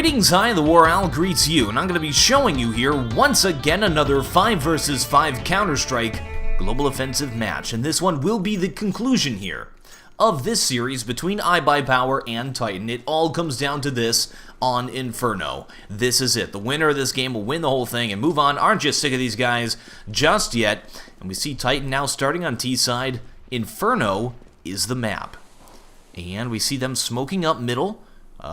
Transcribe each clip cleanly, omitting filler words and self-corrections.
Greetings, TheWarOwl greets you, and I'm going to be showing you here once again another 5 vs 5 Counter-Strike Global Offensive match, and this one will be the conclusion here of this series between iBUYPOWER and Titan. It all comes down to this on Inferno. This is it. The winner of this game will win the whole thing and move on. Aren't you sick of these guys just yet? And we see Titan now starting on T side. Inferno is the map. And we see them smoking up middle.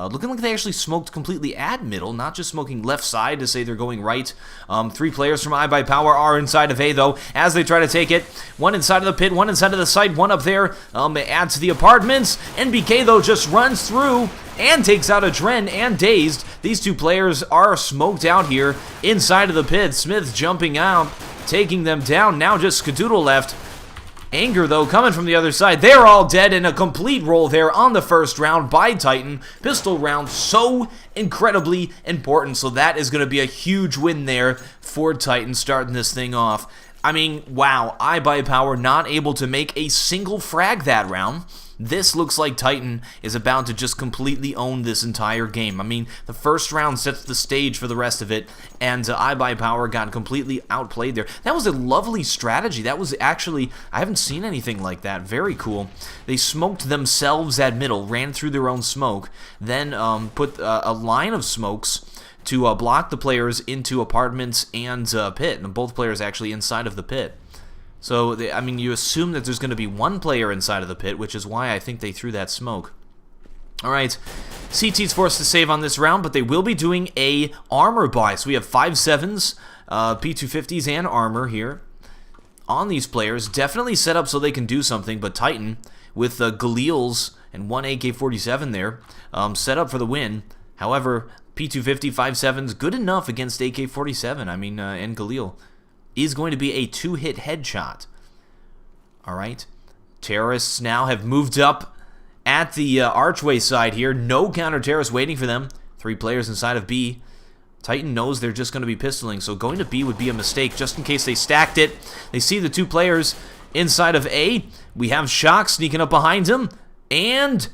Looking like they actually smoked completely at middle, not just smoking left side to say they're going right. 3 players from iBUYPOWER are inside of A, though, as they try to take it. One inside of the pit, one inside of the site, one up there. Add to the apartments. NBK, though, just runs through and takes out a Dren and Dazed. These 2 players are smoked out here inside of the pit. Smith jumping out, taking them down. Now just Skadoodle left. Anger, though, coming from the other side. They're all dead in a complete roll there on the first round by Titan. Pistol round, so incredibly important. So that is going to be a huge win there for Titan starting this thing off. I mean, wow, iBUYPOWER not able to make a single frag that round. This looks like Titan is about to just completely own this entire game. I mean, the first round sets the stage for the rest of it, and iBUYPOWER got completely outplayed there. That was a lovely strategy. That was actually, I haven't seen anything like that. Very cool. They smoked themselves at middle, ran through their own smoke, then put a line of smokes to block the players into apartments and pit, and both players actually inside of the pit. So, I mean, you assume that there's going to be one player inside of the pit, which is why I think they threw that smoke. Alright, CT's forced to save on this round, but they will be doing a armor buy. So we have 5.7s, P250s, and armor here on these players. Definitely set up so they can do something, but Titan, with Galil's and 1 AK-47 there, set up for the win. However, P250, 5.7s, good enough against AK-47, I mean, and Galil. Is going to be a 2-hit headshot. Alright. Terrorists now have moved up at the archway side here. No counter-terrorists waiting for them. 3 players inside of B. Titan knows they're just going to be pistoling, so going to B would be a mistake just in case they stacked it. They see the 2 players inside of A. We have Shock sneaking up behind him. And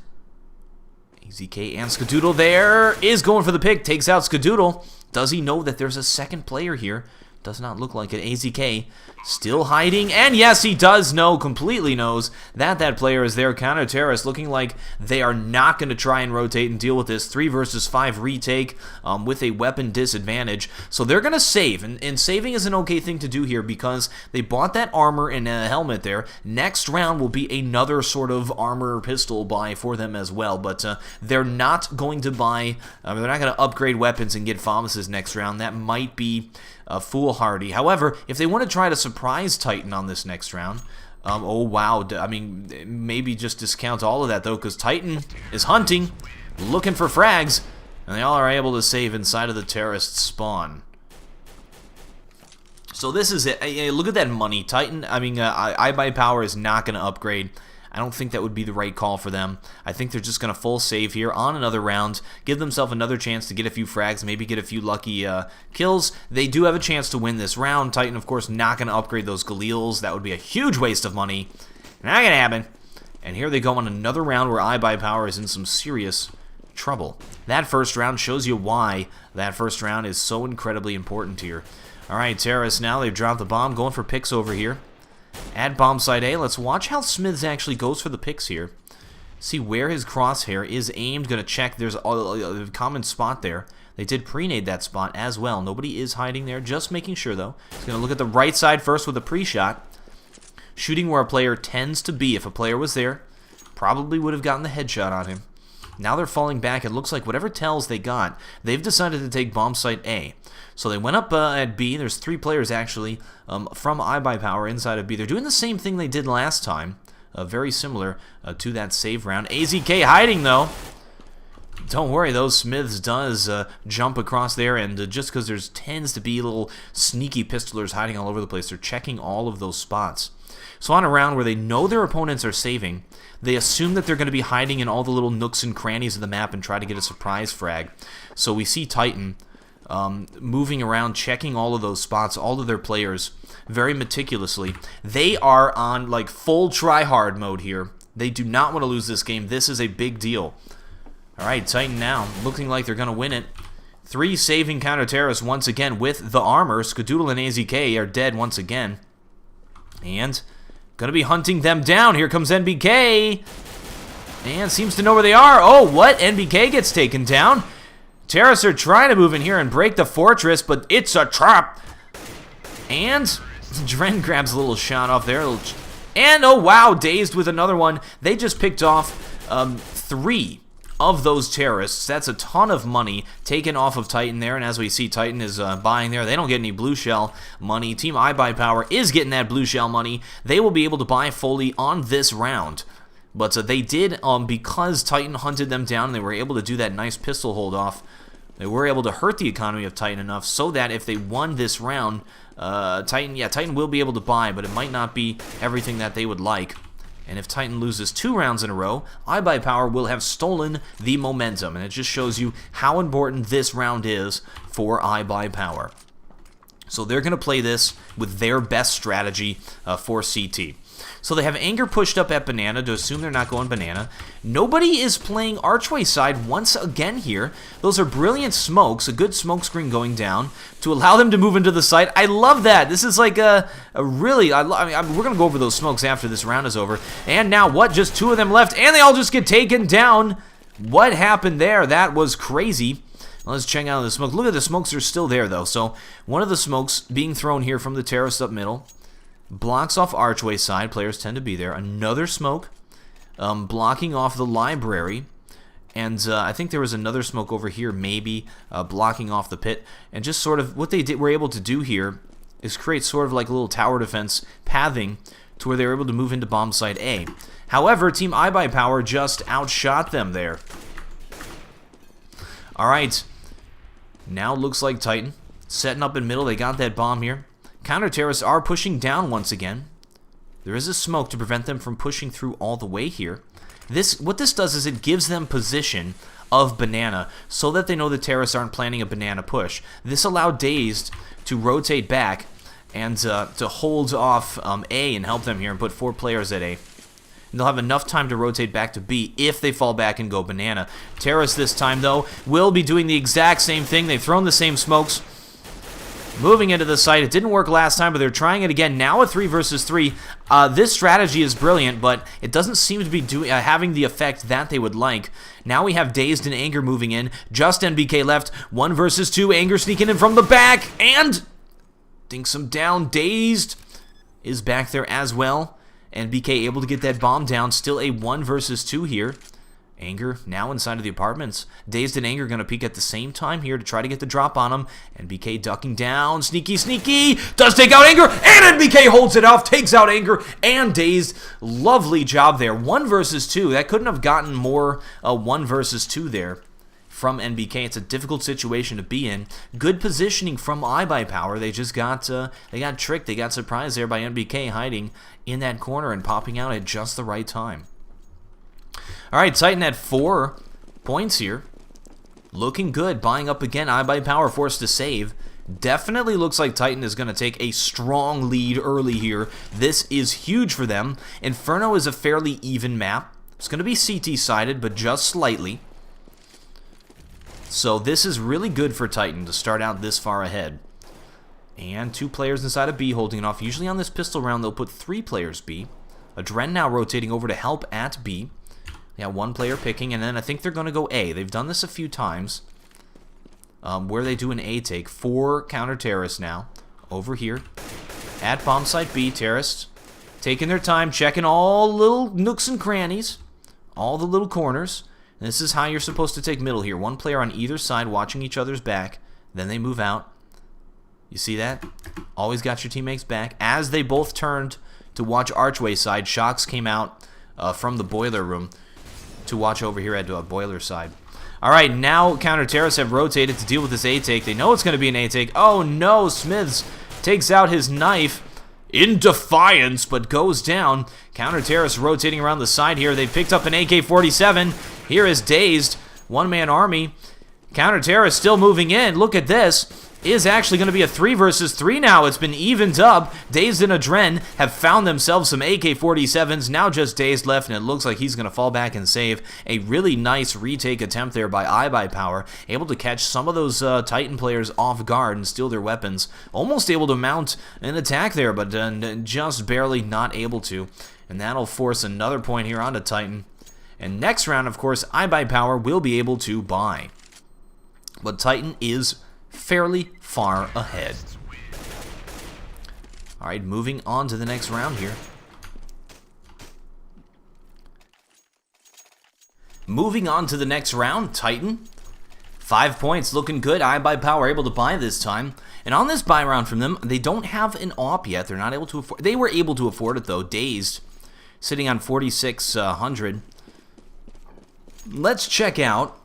AZK and Skadoodle there is going for the pick. Takes out Skadoodle. Does he know that there's a second player here? Does not look like it. AZK still hiding, and yes, he does know, completely knows that that player is there. Counter-terrorist looking like they are not going to try and rotate and deal with this 3 vs 5 retake with a weapon disadvantage. So they're going to save, and saving is an okay thing to do here because they bought that armor and a helmet there. Next round will be another sort of armor pistol buy for them as well, but they're not going to buy, they're not going to upgrade weapons and get FAMAS's next round. That might be foolhardy. However, if they want to try to surprise Titan on this next round, oh wow, I mean, maybe just discount all of that though, because Titan is hunting, looking for frags, and they all are able to save inside of the terrorist spawn. So this is it. Look at that money. Titan, I mean, iBUYPOWER is not going to upgrade. I don't think that would be the right call for them. I think they're just going to full save here on another round, give themselves another chance to get a few frags, maybe get a few lucky kills. They do have a chance to win this round. Titan, of course, not going to upgrade those Galils. That would be a huge waste of money. Not going to happen. And here they go on another round where iBUYPOWER is in some serious trouble. That first round shows you why that first round is so incredibly important here. Alright, terrorists now, they've dropped the bomb, going for picks over here. At bomb site A, let's watch how Smiths actually goes for the picks here. See where his crosshair is aimed. Going to check. There's a common spot there. They did pre-nade that spot as well. Nobody is hiding there. Just making sure, though. He's going to look at the right side first with a pre-shot. Shooting where a player tends to be. If a player was there, probably would have gotten the headshot on him. Now they're falling back. It looks like whatever tells they got, they've decided to take bomb site A. So they went up at B. There's 3 players actually from iBUYPOWER inside of B. They're doing the same thing they did last time. Very similar to that save round. AZK hiding though. Don't worry though, Smiths does jump across there, and just because there's tends to be little sneaky pistolers hiding all over the place, they're checking all of those spots. So on a round where they know their opponents are saving, they assume that they're going to be hiding in all the little nooks and crannies of the map and try to get a surprise frag. So we see Titan moving around, checking all of those spots, all of their players very meticulously. They are on like full try-hard mode here. They do not want to lose this game. This is a big deal. Alright, Titan now looking like they're going to win it. 3 saving counter-terrorists once again with the armor. Skadoodle and AZK are dead once again. And gonna be hunting them down. Here comes NBK. And seems to know where they are. Oh, what? NBK gets taken down. Terrorists are trying to move in here and break the fortress, but it's a trap. And Dren grabs a little shot off there. And, oh, wow, Dazed with another one. They just picked off 3 of those terrorists. That's a ton of money taken off of Titan there. And as we see, Titan is buying there. They don't get any blue shell money. Team iBUYPOWER is getting that blue shell money. They will be able to buy fully on this round. But they did, because Titan hunted them down and they were able to do that nice pistol hold off, they were able to hurt the economy of Titan enough so that if they won this round, Titan will be able to buy, but it might not be everything that they would like. And if Titan loses 2 rounds in a row, iBUYPOWER will have stolen the momentum. And it just shows you how important this round is for iBUYPOWER. So they're going to play this with their best strategy for CT. So they have Anger pushed up at Banana to assume they're not going Banana. Nobody is playing Archway side once again here. Those are brilliant smokes, a good smoke screen going down to allow them to move into the site. I love that. This is like a really, I mean, we're going to go over those smokes after this round is over. And now what? Just 2 of them left, and they all just get taken down. What happened there? That was crazy. Let's check out the smoke. Look at the smokes are still there, though. So one of the smokes being thrown here from the terrorist up middle blocks off Archway side. Players tend to be there. Another smoke blocking off the library. And I think there was another smoke over here, maybe, blocking off the pit. And just sort of what they were able to do here is create sort of like a little tower defense pathing to where they were able to move into bomb site A. However, Team iBUYPOWER just outshot them there. All right. Now it looks like Titan setting up in middle. They got that bomb here. Counter-terrorists are pushing down once again. There is a smoke to prevent them from pushing through all the way here. What this does is it gives them position of Banana so that they know the terrorists aren't planning a Banana push. This allowed Dazed to rotate back and to hold off A and help them here and put 4 players at A. And they'll have enough time to rotate back to B if they fall back and go Banana. Terrorists this time, though, will be doing the exact same thing. They've thrown the same smokes. Moving into the site. It didn't work last time, but they're trying it again. Now a 3 versus 3. This strategy is brilliant, but it doesn't seem to be having the effect that they would like. Now we have Dazed and Anger moving in. Just NBK left. 1 versus 2. Anger sneaking in from the back. And dinks him down. Dazed is back there as well. NBK able to get that bomb down. Still a 1 versus 2 here. Anger now inside of the apartments. Dazed and Anger going to peek at the same time here to try to get the drop on him. NBK ducking down. Sneaky, sneaky. Does take out Anger. And NBK holds it off. Takes out Anger and Dazed. Lovely job there. 1 versus 2. That couldn't have gotten more 1 versus 2 there from NBK. It's a difficult situation to be in. Good positioning from iBUYPOWER. They just got tricked. They got surprised there by NBK hiding in that corner and popping out at just the right time. All right, Titan at 4 points here. Looking good. Buying up again. iBUYPOWER forced to save. Definitely looks like Titan is going to take a strong lead early here. This is huge for them. Inferno is a fairly even map. It's going to be CT-sided, but just slightly. So this is really good for Titan to start out this far ahead. And 2 players inside of B holding it off. Usually on this pistol round, they'll put 3 players B. Adren now rotating over to help at B. Yeah, 1 player picking, and then I think they're going to go A. They've done this a few times where they do an A take. 4 counter-terrorists now over here at bomb site B. Terrorists taking their time, checking all little nooks and crannies, all the little corners. And this is how you're supposed to take middle here. 1 player on either side watching each other's back. Then they move out. You see that? Always got your teammates back. As they both turned to watch Archway side, Shocks came out from the boiler room to watch over here at boiler side. All right, now counter-terrorists have rotated to deal with this A-take. They know it's going to be an A-take. Oh, no, Smiths takes out his knife in defiance, but goes down. Counter-terrorists rotating around the side here. They picked up an AK-47. Here is Dazed. 1-man army. Counter-terrorists still moving in. Look at this. is actually going to be a 3 versus 3 now. It's been evened up. Dazed and Adren have found themselves some AK-47s. Now just Dazed left, and it looks like he's going to fall back and save. A really nice retake attempt there by iBUYPOWER. Able to catch some of those Titan players off guard and steal their weapons. Almost able to mount an attack there, but just barely not able to. And that'll force another point here onto Titan. And next round, of course, iBUYPOWER will be able to buy. But Titan is fairly far ahead. Alright, moving on to the next round here. Moving on to the next round, Titan. 5 points, looking good. iBUYPOWER able to buy this time. And on this buy round from them, they don't have an AWP yet. They're not able to afford. They were able to afford it though. Dazed, sitting on 4,600. Let's check out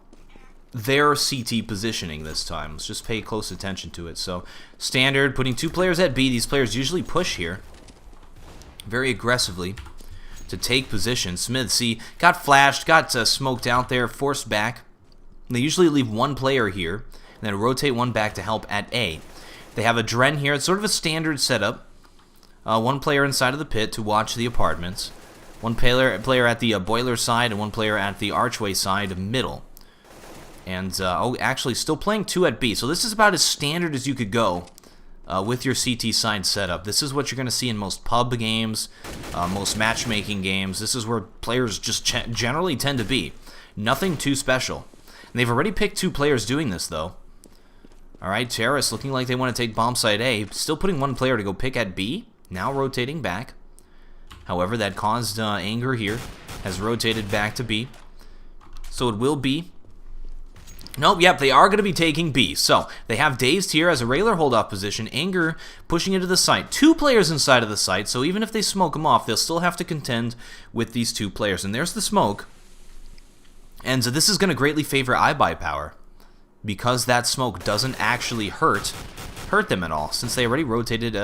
their CT positioning this time. Let's just pay close attention to it. So, standard, putting 2 players at B. These players usually push here very aggressively to take position. Smith, see, got flashed, got smoked out there, forced back. They usually leave 1 player here, and then rotate 1 back to help at A. They have a Dren here. It's sort of a standard setup. 1 player inside of the pit to watch the apartments. 1 player at the boiler side, and 1 player at the archway side middle. And, oh, actually, still playing 2 at B. So this is about as standard as you could go with your CT side setup. This is what you're going to see in most pub games, most matchmaking games. This is where players just generally tend to be. Nothing too special. And they've already picked 2 players doing this, though. Alright, Terrace looking like they want to take bomb site A. Still putting 1 player to go pick at B. Now rotating back. However, that caused anger here. Has rotated back to B. So it will be. Nope, yep, they are going to be taking B. So, they have Dazed here as a regular hold-off position. Anger pushing into the site. 2 players inside of the site, so even if they smoke them off, they'll still have to contend with these 2 players. And there's the smoke. And so this is going to greatly favor iBUYPOWER, because that smoke doesn't actually hurt them at all, since they already rotated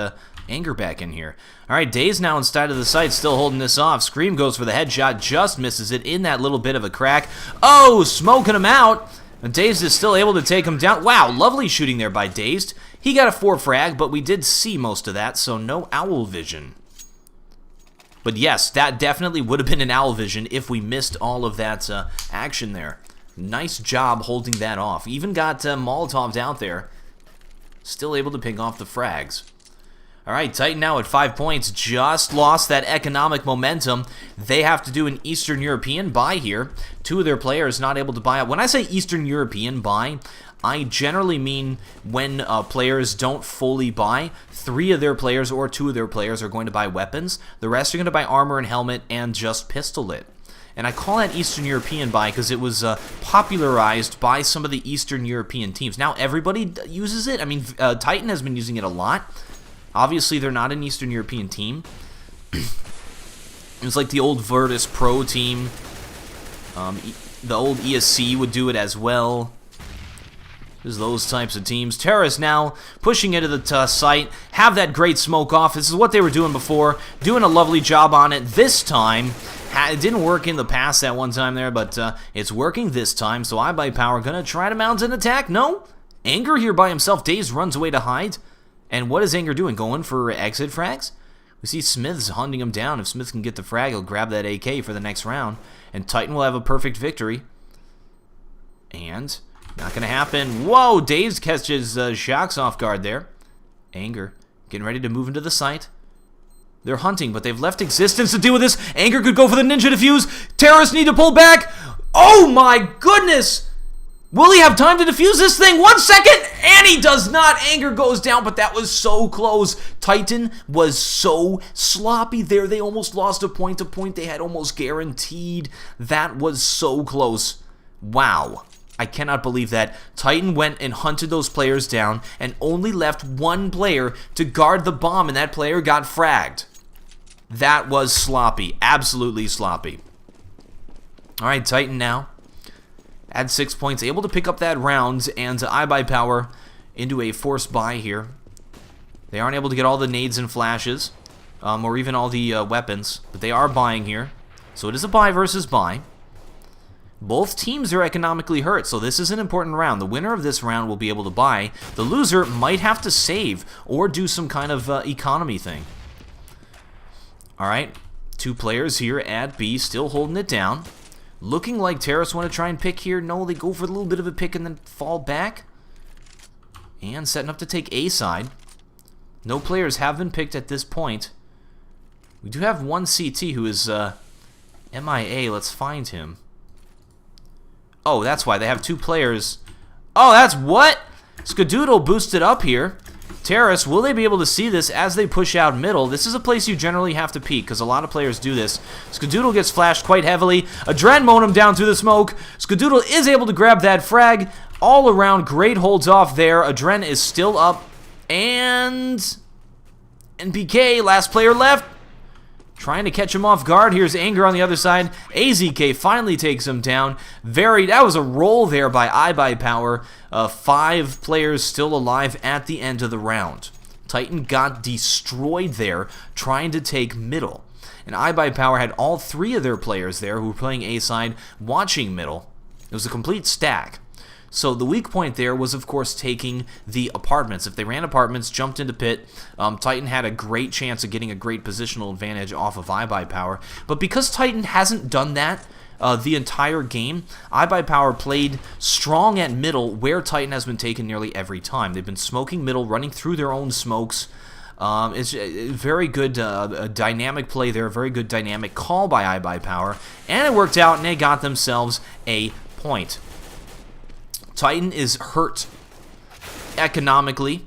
Anger back in here. Alright, Daze now inside of the site, still holding this off. Scream goes for the headshot, just misses it in that little bit of a crack. Oh, smoking him out! And Dazed is still able to take him down. Wow, lovely shooting there by Dazed. He got a 4 frag, but we did see most of that, so no owl vision. But yes, that definitely would have been an owl vision if we missed all of that action there. Nice job holding that off. Even got Molotovs out there. Still able to pick off the frags. Alright, Titan now at 5 points. Just lost that economic momentum. They have to do an Eastern European buy here. 2 of their players not able to buy out. When I say Eastern European buy, I generally mean when players don't fully buy. 3 of their players or 2 of their players are going to buy weapons. The rest are going to buy armor and helmet and just pistol-lit. And I call that Eastern European buy because it was popularized by some of the Eastern European teams. Now everybody uses it. I mean, Titan has been using it a lot. Obviously, they're not an Eastern European team. It's like the old Virtus Pro team. The old ESC would do it as well. There's those types of teams. Terrace now pushing into the site. Have that great smoke off. This is what they were doing before. Doing a lovely job on it this time. It didn't work in the past that one time there, but it's working this time. So iBUYPOWER gonna try to mount an attack. No. Anger here by himself. Daze runs away to hide. And what is Anger doing? Going for exit frags? We see Smith's hunting him down. If Smith can get the frag, he'll grab that AK for the next round. And Titan will have a perfect victory. And not going to happen. Whoa! Daze catches Shocks off guard there. Anger getting ready to move into the site. They're hunting, but they've left existence to deal with this. Anger could go for the ninja defuse. Terrorists need to pull back. Oh my goodness! Will he have time to defuse this thing? 1 second! And he does not. Anger goes down, but that was so close. Titan was so sloppy there. They almost lost a point they had almost guaranteed. That was so close. Wow. I cannot believe that. Titan went and hunted those players down and only left 1 player to guard the bomb, and that player got fragged. That was sloppy. Absolutely sloppy. Alright, Titan now at 6 points, able to pick up that round, and iBUYPOWER into a forced buy here. They aren't able to get all the nades and flashes, or even all the weapons, but they are buying here. So it is a buy versus buy. Both teams are economically hurt, so this is an important round. The winner of this round will be able to buy. The loser might have to save or do some kind of economy thing. Alright, 2 players here at B, still holding it down. Looking like Terrace want to try and pick here. No, they go for a little bit of a pick and then fall back. And setting up to take A side. No players have been picked at this point. We do have one CT who is MIA. Let's find him. Oh, that's why. They have 2 players. Oh, that's what? Skadoodle boosted up here. Terrace, will they be able to see this as they push out middle? This is a place you generally have to peek because a lot of players do this. Skadoodle gets flashed quite heavily. Adren mowed him down through the smoke. Skadoodle is able to grab that frag. All around, great holds off there. Adren is still up. And NPK, last player left. Trying to catch him off guard. Here's Anger on the other side. AZK finally takes him down. That was a roll there by iBUYPOWER. 5 players still alive at the end of the round. Titan got destroyed there, trying to take middle. And iBUYPOWER had all 3 of their players there who were playing A side, watching middle. It was a complete stack. So the weak point there was, of course, taking the apartments. If they ran apartments, jumped into pit, Titan had a great chance of getting a great positional advantage off of iBUYPOWER. But because Titan hasn't done that the entire game, iBUYPOWER played strong at middle, where Titan has been taken nearly every time. They've been smoking middle, running through their own smokes. It's a very good dynamic play there, a very good dynamic call by iBUYPOWER. And it worked out, and they got themselves a point. Titan is hurt economically.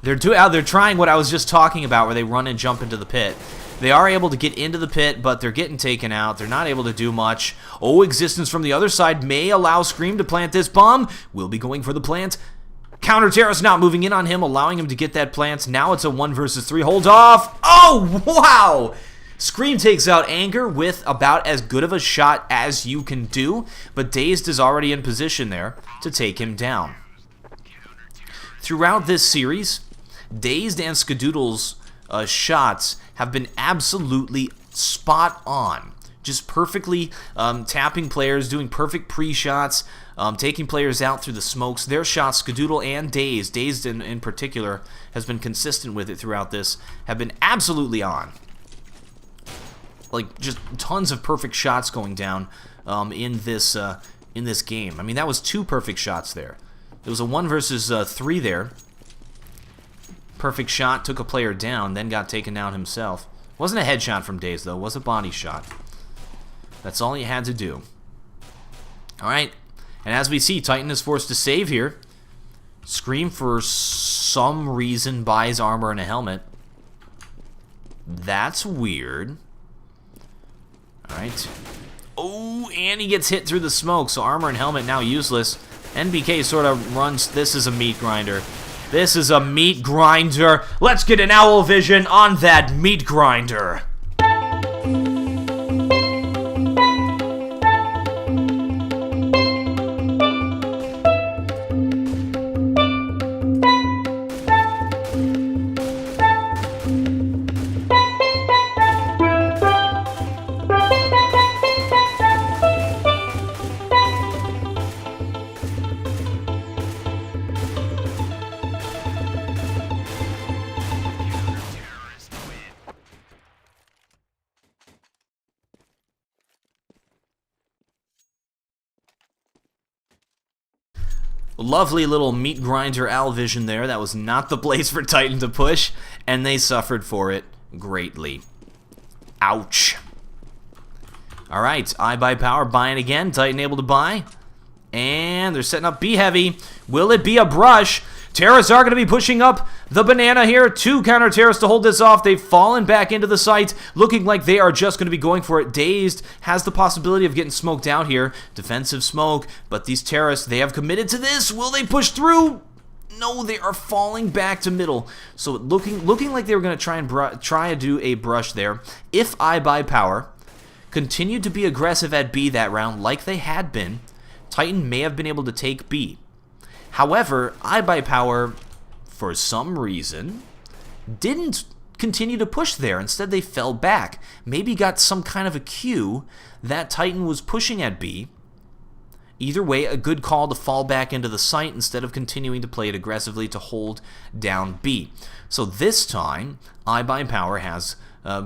They're trying what I was just talking about, where they run and jump into the pit. They are able to get into the pit, but they're getting taken out. They're not able to do much. Oh, Existence from the other side may allow Scream to plant this bomb. Will be going for the plant. Counter Terrace not moving in on him, allowing him to get that plant. Now it's a 1 versus 3. Hold off. Oh, wow! Scream takes out Anger with about as good of a shot as you can do, but Dazed is already in position there to take him down. Throughout this series, Dazed and Skadoodle's shots have been absolutely spot on. Just perfectly tapping players, doing perfect pre-shots, taking players out through the smokes. Their shots, Skadoodle and Dazed in particular, has been consistent with it throughout this, have been absolutely on. Like, just tons of perfect shots going down in this game. I mean, that was 2 perfect shots there. It was a 1 versus 3 there. Perfect shot, took a player down, then got taken down himself. Wasn't a headshot from Daze, though. It was a body shot. That's all he had to do. Alright, and as we see, Titan is forced to save here. Scream, for some reason, buys armor and a helmet. That's weird. Alright. Oh, and he gets hit through the smoke, so armor and helmet now useless. NBK sort of runs. This is a meat grinder. This is a meat grinder. Let's get an owl vision on that meat grinder. Lovely little meat grinder owl vision there. That was not the place for Titan to push, and they suffered for it greatly. Ouch. Alright, iBUYPOWER buying again. Titan able to buy. And they're setting up B heavy. Will it be a brush? Terrace are going to be pushing up the banana here. 2 counter Terrace to hold this off. They've fallen back into the site, looking like they are just going to be going for it. Dazed has the possibility of getting smoked out here. Defensive smoke, but these Terrace, they have committed to this. Will they push through? No, they are falling back to middle. So looking like they were going to try to do a brush there. If iBUYPOWER continued to be aggressive at B that round like they had been, Titan may have been able to take B. However, iBUYPOWER, for some reason, didn't continue to push there. Instead, they fell back. Maybe got some kind of a cue that Titan was pushing at B, Either way, a good call to fall back into the site instead of continuing to play it aggressively to hold down B. So this time, iBUYPOWER has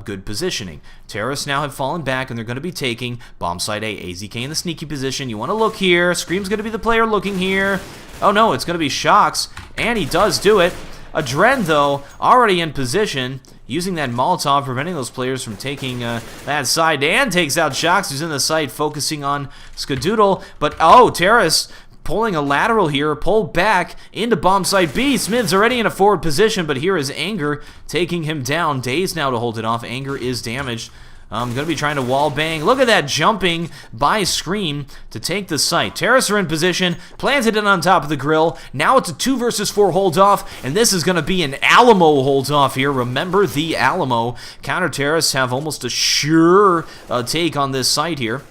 good positioning. Terrorists now have fallen back, and they're going to be taking bomb site A. AZK in the sneaky position. You want to look here. Scream's going to be the player looking here. Oh no, it's going to be Shocks, and he does do it. Adren, though, already in position, using that Molotov, preventing those players from taking that side. And takes out Shocks, who's in the site, focusing on Skadoodle. But, oh, Terrorists pulling a lateral here, pulled back into bomb site B. Smith's already in a forward position, but here is Anger taking him down. Daze now to hold it off. Anger is damaged. I'm going to be trying to wall bang. Look at that jumping by Scream to take the site. Terrorists are in position, planted it on top of the grill. Now it's a 2 versus 4 hold off, and this is going to be an Alamo hold off here. Remember the Alamo. Counter-terrorists have almost a sure take on this site here.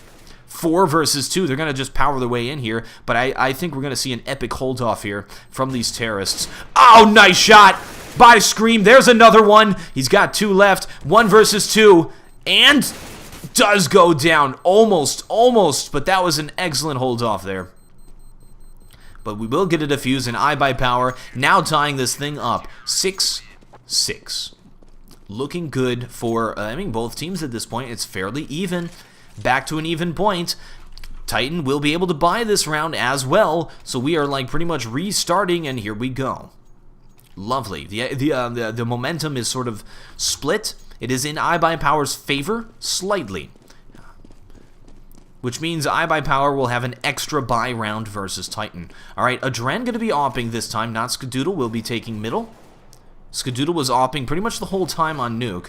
4 versus 2. They're going to just power their way in here, but I think we're going to see an epic hold off here from these terrorists. Oh, nice shot by Scream. There's another one. He's got 2 left. 1 versus 2. And does go down. Almost, but that was an excellent hold off there. But we will get a defuse, and iBUYPOWER now tying this thing up 6-6. Looking good for, I mean, both teams at this point. It's fairly even. Back to an even point. Titan will be able to buy this round as well, so we are like pretty much restarting, and here we go. Lovely. The momentum is sort of split. It is in iBUYPOWER's favor, slightly. Which means iBUYPOWER will have an extra buy round versus Titan. Alright, Adren going to be opping this time, not Skadoodle, will be taking middle. Skadoodle was opping pretty much the whole time on Nuke.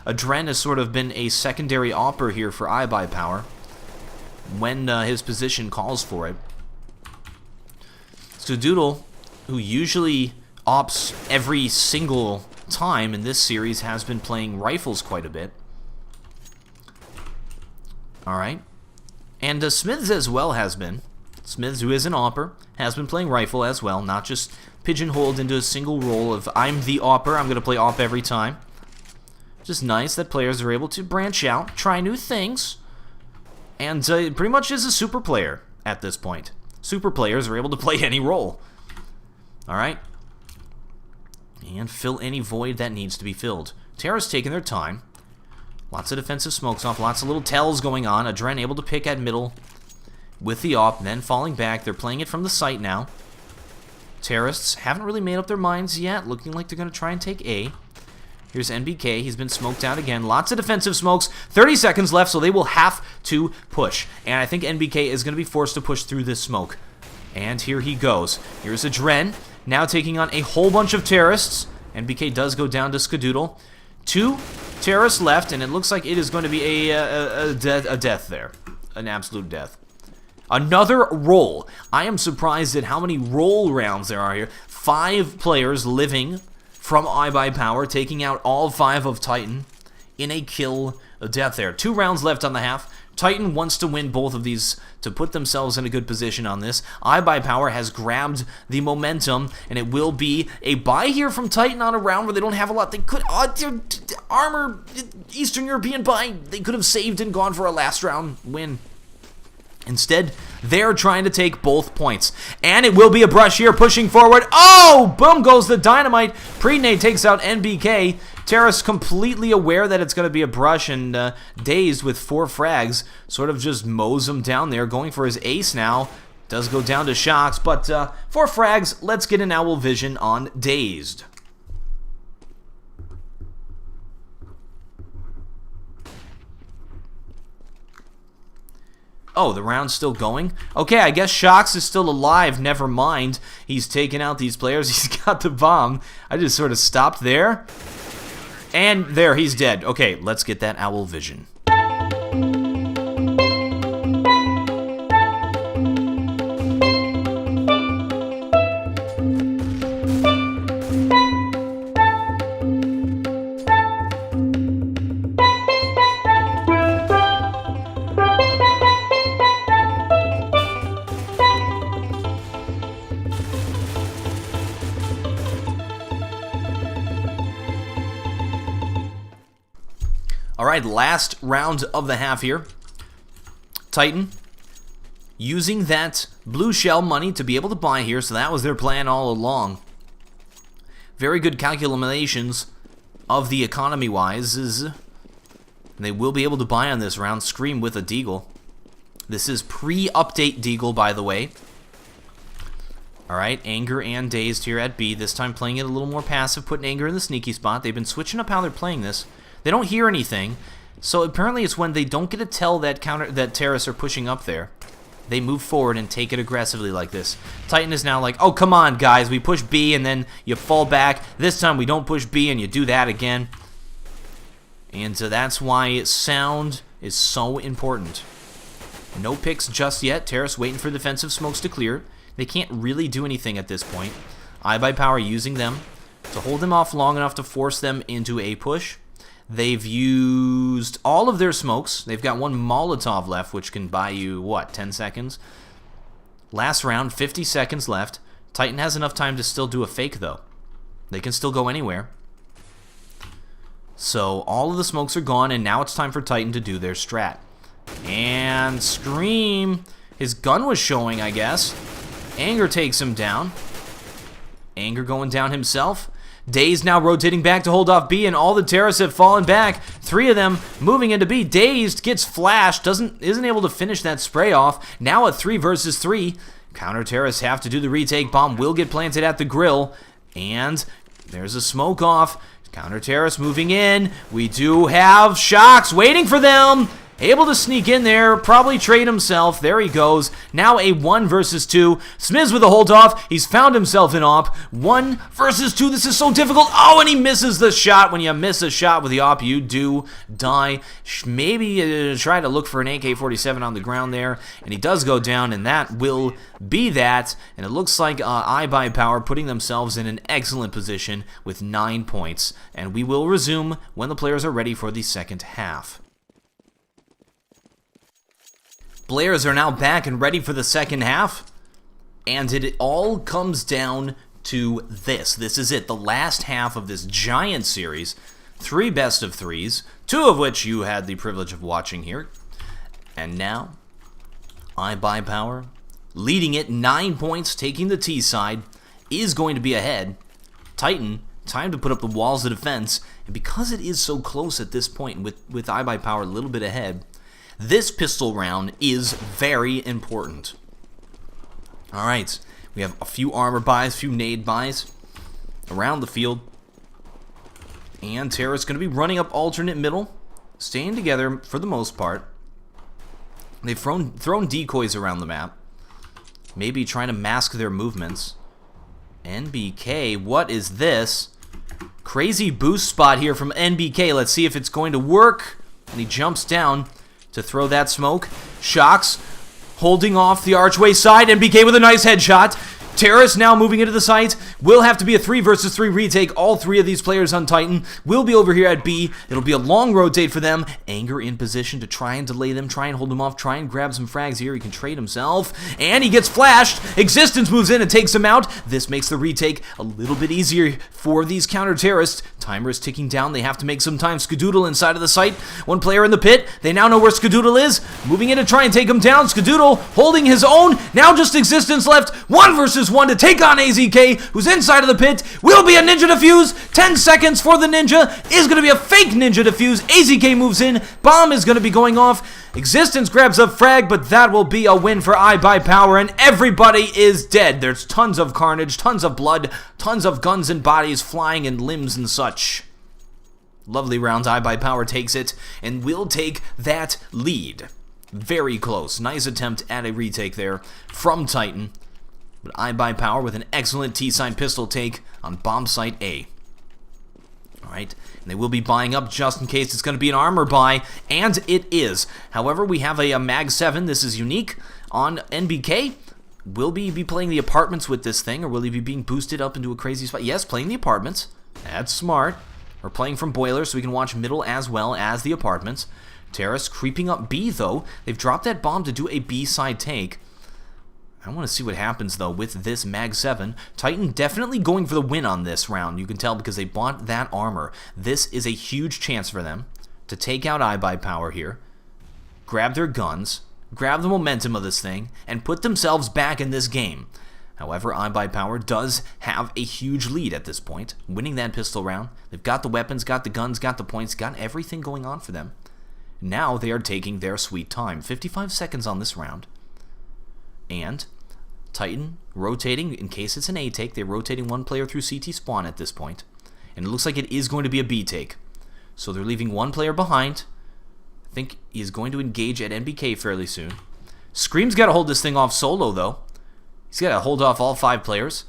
Adren has sort of been a secondary opper here for iBUYPOWER when his position calls for it. Skadoodle, who usually opts every single time in this series, has been playing rifles quite a bit. Alright. And Smiths as well has been. Smiths, who is an opper, has been playing rifle as well, not just pigeonholed into a single role of I'm the opper, I'm going to play op every time. Just nice that players are able to branch out, try new things, and pretty much is a super player at this point. Super players are able to play any role. Alright. And fill any void that needs to be filled. Terra's taking their time. Lots of defensive smokes off, lots of little tells going on. Adren able to pick at middle with the op, then falling back. They're playing it from the site now. Terrorists haven't really made up their minds yet, looking like they're going to try and take A. Here's NBK. He's been smoked out again. Lots of defensive smokes. 30 seconds left, so they will have to push. And I think NBK is going to be forced to push through this smoke. And here he goes. Here's Adren, now taking on a whole bunch of terrorists. NBK does go down to Skadoodle. 2 terrorists left, and it looks like it is going to be a death there. An absolute death. Another roll. I am surprised at how many roll rounds there are here. 5 players living from iBUYPOWER, taking out all 5 of Titan in a kill death there. 2 rounds left on the half. Titan wants to win both of these to put themselves in a good position on this. iBUYPOWER has grabbed the momentum, and it will be a buy here from Titan on a round where they don't have a lot. They could, armor, Eastern European buy, they could have saved and gone for a last round win. Instead, they're trying to take both points. And it will be a brush here, pushing forward. Oh! Boom goes the dynamite. Pre-nade takes out NBK. Terrace completely aware that it's going to be a brush, and Dazed with 4 frags sort of just mows him down there, going for his ace now. Does go down to Shocks, but 4 frags. Let's get an owl vision on Dazed. Oh, the round's still going? Okay, I guess Shocks is still alive. Never mind. He's taken out these players. He's got the bomb. I just sort of stopped there. And there, he's dead. Okay, let's get that owl vision. Alright, last round of the half here. Titan using that blue shell money to be able to buy here, so that was their plan all along. Very good calculations of the economy-wise. They will be able to buy on this round. Scream with a Deagle. This is pre-update Deagle, by the way. Alright, Anger and Dazed here at B. This time playing it a little more passive, putting Anger in the sneaky spot. They've been switching up how they're playing this. They don't hear anything, so apparently it's when they don't get to tell that terrorists are pushing up there. They move forward and take it aggressively like this. Titan is now like, oh, come on, guys. We push B, and then you fall back. This time we don't push B, and you do that again. And so that's why sound is so important. No picks just yet. Terrace waiting for defensive smokes to clear. They can't really do anything at this point. iBUYPOWER using them to hold them off long enough to force them into a push. They've used all of their smokes. They've got one Molotov left, which can buy you, what, 10 seconds? Last round, 50 seconds left. Titan has enough time to still do a fake, though. They can still go anywhere. So all of the smokes are gone, and now it's time for Titan to do their strat. And Scream, his gun was showing, I guess. Anger takes him down. Anger going down himself. Dazed now rotating back to hold off B, and all the terrorists have fallen back. 3 of them moving into B. Dazed gets flashed, isn't able to finish that spray off. Now a 3 versus 3. Counter terrorists have to do the retake. Bomb will get planted at the grill, and there's a smoke off. Counter terrorists moving in. We do have Shocks waiting for them. Able to sneak in there, probably trade himself. There he goes. Now a 1 versus 2. Smiz with a hold off. He's found himself an op. 1 versus 2. This is so difficult. Oh, and he misses the shot. When you miss a shot with the op, you do die. Maybe try to look for an AK-47 on the ground there. And he does go down, and that will be that. And it looks like iBUYPOWER putting themselves in an excellent position with 9 points. And we will resume when the players are ready for the second half. Players are now back and ready for the second half, and it all comes down to this. This is it, the last half of this giant series. 3 best of 3s, 2 of which you had the privilege of watching here. And now, iBUYPOWER, leading it 9 points, taking the T side, is going to be ahead. Titan, time to put up the walls of defense, and because it is so close at this point, with iBUYPOWER a little bit ahead, this pistol round is very important. Alright, we have a few armor buys, a few nade buys around the field. And Terra's going to be running up alternate middle, staying together for the most part. They've thrown decoys around the map, maybe trying to mask their movements. NBK, what is this? Crazy boost spot here from NBK. Let's see if it's going to work. And he jumps down to throw that smoke. Shocks holding off the archway side. NBK with a nice headshot. Terrace now moving into the site. Will have to be a 3 versus 3 retake. All 3 of these players on Titan will be over here at B. It'll be a long rotate for them. Anger in position to try and delay them, try and hold them off, try and grab some frags here. He can trade himself, and he gets flashed. Existence moves in and takes him out. This makes the retake a little bit easier for these counter-terrorists. Timer is ticking down. They have to make some time. Skadoodle inside of the site. 1 player in the pit. They now know where Skadoodle is. Moving in to try and take him down. Skadoodle holding his own. Now just Existence left. 1 versus 1 to take on AZK, who's inside of the pit. Will be a ninja defuse. 10 seconds for the ninja. Is going to be a fake ninja defuse. AZK moves in. Bomb is going to be going off. Existence grabs a frag, but that will be a win for iBUYPOWER, and everybody is dead. There's tons of carnage, tons of blood, tons of guns and bodies flying and limbs and such. Lovely round. iBUYPOWER takes it and will take that lead. Very close. Nice attempt at a retake there from Titan. But iBUYPOWER with an excellent T-sign pistol take on bomb site A. Alright, and they will be buying up just in case it's going to be an armor buy, and it is. However, we have a Mag 7. This is unique on NBK. Will he be playing the apartments with this thing, or will he be being boosted up into a crazy spot? Yes, playing the apartments. That's smart. We're playing from boiler, so we can watch middle as well as the apartments. Terrace creeping up B, though. They've dropped that bomb to do a B-side take. I want to see what happens, though, with this Mag 7. Titan definitely going for the win on this round. You can tell because they bought that armor. This is a huge chance for them to take out iBUYPOWER here, grab their guns, grab the momentum of this thing, and put themselves back in this game. However, iBUYPOWER does have a huge lead at this point, winning that pistol round. They've got the weapons, got the guns, got the points, got everything going on for them. Now they are taking their sweet time. 55 seconds on this round. And Titan rotating, in case it's an A take, they're rotating one player through CT spawn at this point. And it looks like it is going to be a B take. So they're leaving one player behind. I think he is going to engage at NBK fairly soon. Scream's got to hold this thing off solo, though. He's got to hold off all 5 players.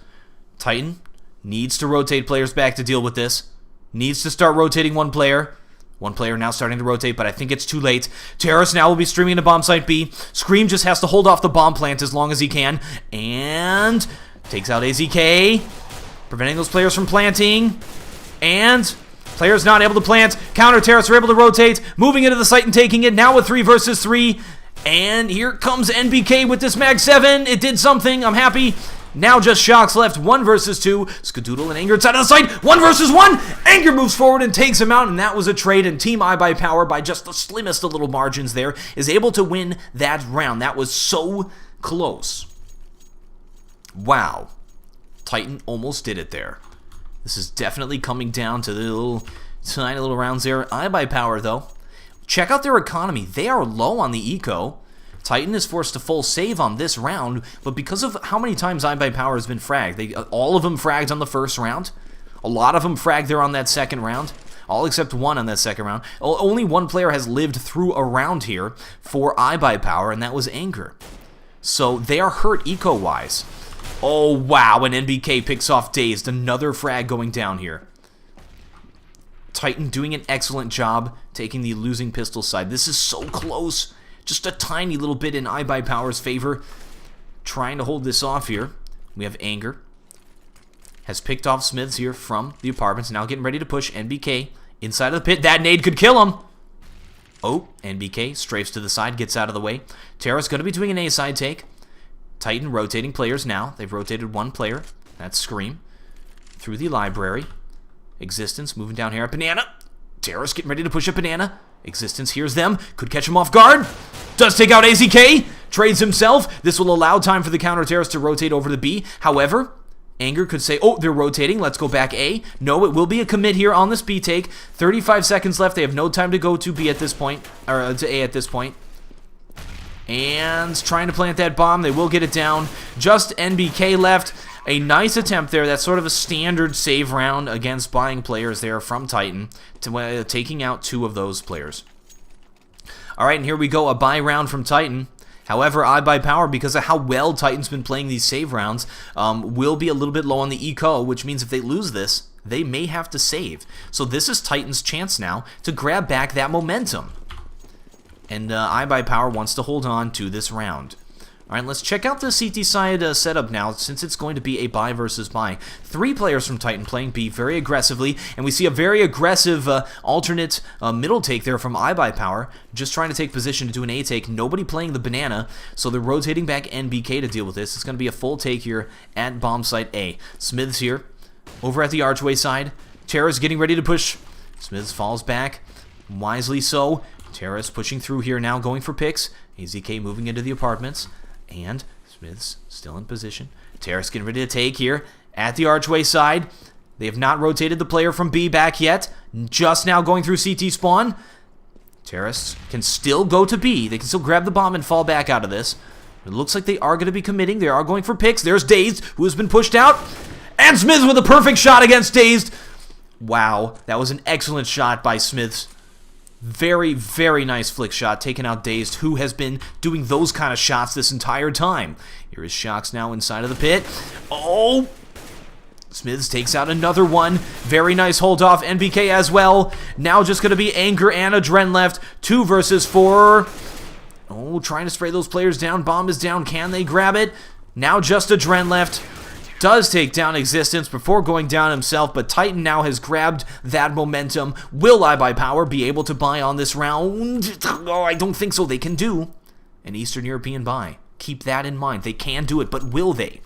Titan needs to rotate players back to deal with this. Needs to start rotating one player. One player now starting to rotate, but I think it's too late. Terrace now will be streaming into bomb site B. Scream just has to hold off the bomb plant as long as he can. And takes out AZK, preventing those players from planting. And players not able to plant. Counter Terrace are able to rotate, moving into the site and taking it. Now with 3 versus 3. And here comes NBK with this Mag 7. It did something. I'm happy. Now just Shocks left, 1 versus 2. Skadoodle and Anger inside of the site, 1 versus 1. Anger moves forward and takes him out, and that was a trade. And Team iBUYPOWER, by just the slimmest of little margins there, is able to win that round. That was so close. Wow. Titan almost did it there. This is definitely coming down to the tiny little rounds there. iBUYPOWER, though, check out their economy. They are low on the eco. Titan is forced to full save on this round, but because of how many times iBUYPOWER has been fragged, all of them fragged on the first round. A lot of them fragged there on that second round. All except 1 on that second round. Only 1 player has lived through a round here for iBUYPOWER, and that was Anger. So they are hurt eco-wise. Oh, wow, and NBK picks off Dazed. Another frag going down here. Titan doing an excellent job taking the losing pistol side. This is so close. Just a tiny little bit in iBUYPOWER's favor. Trying to hold this off here. We have Anger. Has picked off Smiths here from the apartments. Now getting ready to push NBK inside of the pit. That nade could kill him. Oh, NBK strafes to the side, gets out of the way. Terra's going to be doing an A side take. Titan rotating players now. They've rotated 1 player. That's Scream. Through the library. Existence moving down here at Banana. Terra's getting ready to push a Banana. Existence hears them. Could catch him off guard. Does take out AZK. Trades himself. This will allow time for the counter Terrace to rotate over to B. However, Anger could say, oh, they're rotating. Let's go back A. No, it will be a commit here on this B take. 35 seconds left. They have no time to go to B at this point. Or to A at this point. And trying to plant that bomb. They will get it down. Just NBK left. A nice attempt there. That's sort of a standard save round against buying players there from Titan, to taking out 2 of those players. Alright, and here we go, a buy round from Titan. However, iBUYPOWER, because of how well Titan's been playing these save rounds, will be a little bit low on the eco, which means if they lose this, they may have to save. So this is Titan's chance now to grab back that momentum. And iBUYPOWER wants to hold on to this round. Alright, let's check out the CT side setup now, since it's going to be a buy versus buy. 3 players from Titan playing B very aggressively, and we see a very aggressive alternate middle take there from iBUYPOWER, just trying to take position to do an A take. Nobody playing the Banana, so they're rotating back NBK to deal with this. It's going to be a full take here at bomb site A. Smiths here, over at the archway side. Terrace getting ready to push. Smiths falls back, wisely so. Terrace pushing through here now, going for picks. AZK moving into the apartments. And Smiths still in position. Terrace getting ready to take here at the archway side. They have not rotated the player from B back yet. Just now going through CT spawn. Terrace can still go to B. They can still grab the bomb and fall back out of this. It looks like they are going to be committing. They are going for picks. There's Dazed, who has been pushed out. And Smiths with a perfect shot against Dazed. Wow, that was an excellent shot by Smiths. Very, very nice flick shot, taking out Dazed, who has been doing those kind of shots this entire time. Here is Shocks now inside of the pit. Oh! Smiths takes out another one. Very nice hold off. NBK as well. Now just going to be Anger and Adren left. 2 versus 4. Oh, trying to spray those players down. Bomb is down. Can they grab it? Now just Adren left. Does take down Existence before going down himself, but Titan now has grabbed that momentum. Will iBUYPOWER be able to buy on this round? Oh, I don't think so. They can do an Eastern European buy. Keep that in mind. They can do it, but will they?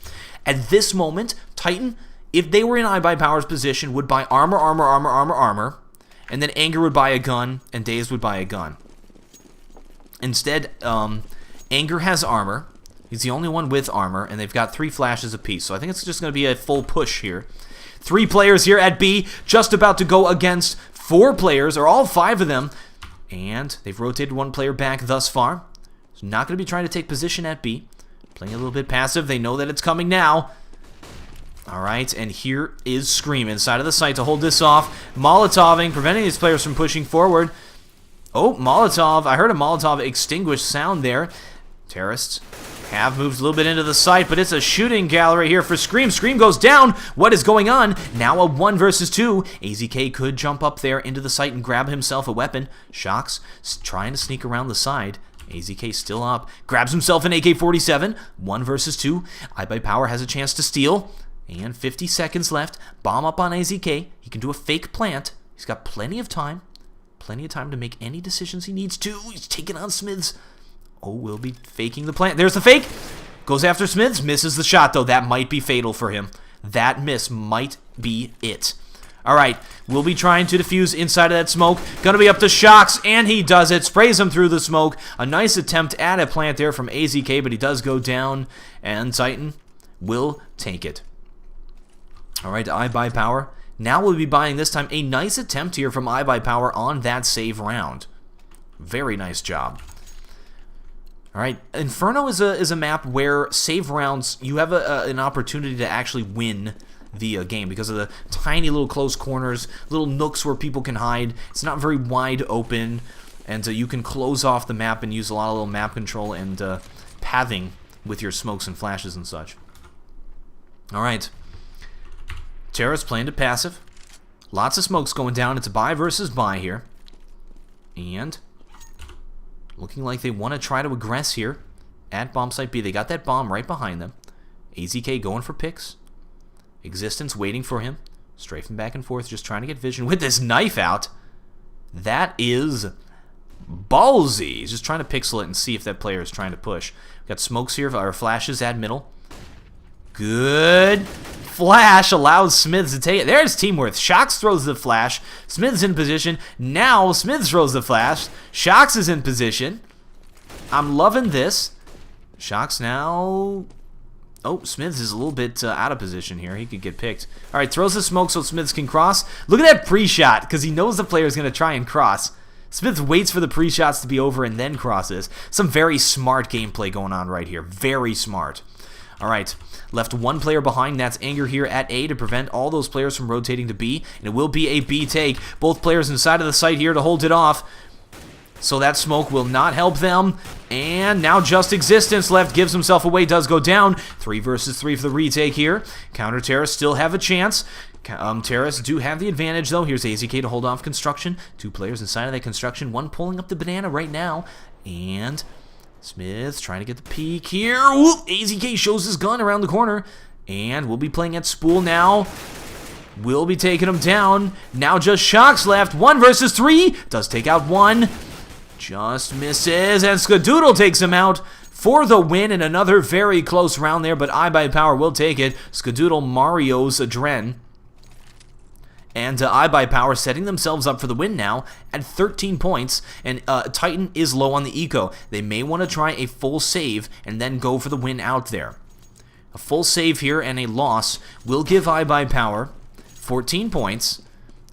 At this moment, Titan, if they were in iBUYPOWER's position, would buy armor, and then Anger would buy a gun, and Dazed would buy a gun. Instead, Anger has armor. He's the only one with armor, and they've got 3 flashes apiece. So I think it's just going to be a full push here. 3 players here at B, just about to go against 4 players, or all 5 of them. And they've rotated 1 player back thus far. So not going to be trying to take position at B. Playing a little bit passive. They know that it's coming now. Alright, and here is Scream inside of the site to hold this off. Molotoving, preventing these players from pushing forward. Oh, Molotov. I heard a Molotov extinguish sound there. Terrorists have moved a little bit into the site, but it's a shooting gallery here for Scream. Scream goes down. What is going on? Now a 1 versus 2. AZK could jump up there into the site and grab himself a weapon. Shocks trying to sneak around the side. AZK still up. Grabs himself an AK-47. 1 versus 2. iBUYPOWER has a chance to steal. And 50 seconds left. Bomb up on AZK. He can do a fake plant. He's got plenty of time. Plenty of time to make any decisions he needs to. He's taking on Smiths. Oh, we'll be faking the plant. There's the fake. Goes after Smiths. Misses the shot, though. That might be fatal for him. That miss might be it. All right. We'll be trying to defuse inside of that smoke. Gonna be up to Shocks, and he does it. Sprays him through the smoke. A nice attempt at a plant there from AZK, but he does go down. And Titan will take it. All right, iBUYPOWER. Now we'll be buying this time a nice attempt here from iBUYPOWER on that save round. Very nice job. All right, Inferno is a map where save rounds, you have an opportunity to actually win the game because of the tiny little close corners, little nooks where people can hide. It's not very wide open, and you can close off the map and use a lot of little map control and pathing with your smokes and flashes and such. All right. Terrorists playing to passive. Lots of smokes going down. It's a buy versus buy here. And looking like they want to try to aggress here at bomb site B. They got that bomb right behind them. AZK going for picks. Existence waiting for him. Strafing back and forth, just trying to get vision with this knife out. That is ballsy. He's just trying to pixel it and see if that player is trying to push. We've got smokes here, or flashes at middle. Good flash allows Smiths to take it. There's teamwork. Shocks throws the flash. Smiths in position. Now Smiths throws the flash. Shocks is in position. I'm loving this. Shocks now. Oh, Smiths is a little bit out of position here. He could get picked. All right, throws the smoke so Smiths can cross. Look at that pre-shot because he knows the player is going to try and cross. Smith waits for the pre-shots to be over and then crosses. Some very smart gameplay going on right here. Very smart. All right, left 1 player behind. That's Anger here at A to prevent all those players from rotating to B. And it will be a B take. Both players inside of the site here to hold it off. So that smoke will not help them. And now just Existence left. Gives himself away. Does go down. 3 versus 3 for the retake here. Counter Terrorists still have a chance. Terrorists do have the advantage, though. Here's AZK to hold off construction. 2 players inside of that construction. 1 pulling up the banana right now. And Smith trying to get the peek here. Ooh, AZK shows his gun around the corner. And we'll be playing at Spool now. We'll be taking him down. Now just Shocks left. 1 versus 3. Does take out 1. Just misses. And Skadoodle takes him out for the win in another very close round there. But iBUYPOWER will take it. Skadoodle Mario's Adren. And iBUYPOWER setting themselves up for the win now at 13 points. And Titan is low on the eco. They may want to try a full save and then go for the win out there. A full save here and a loss will give iBUYPOWER 14 points.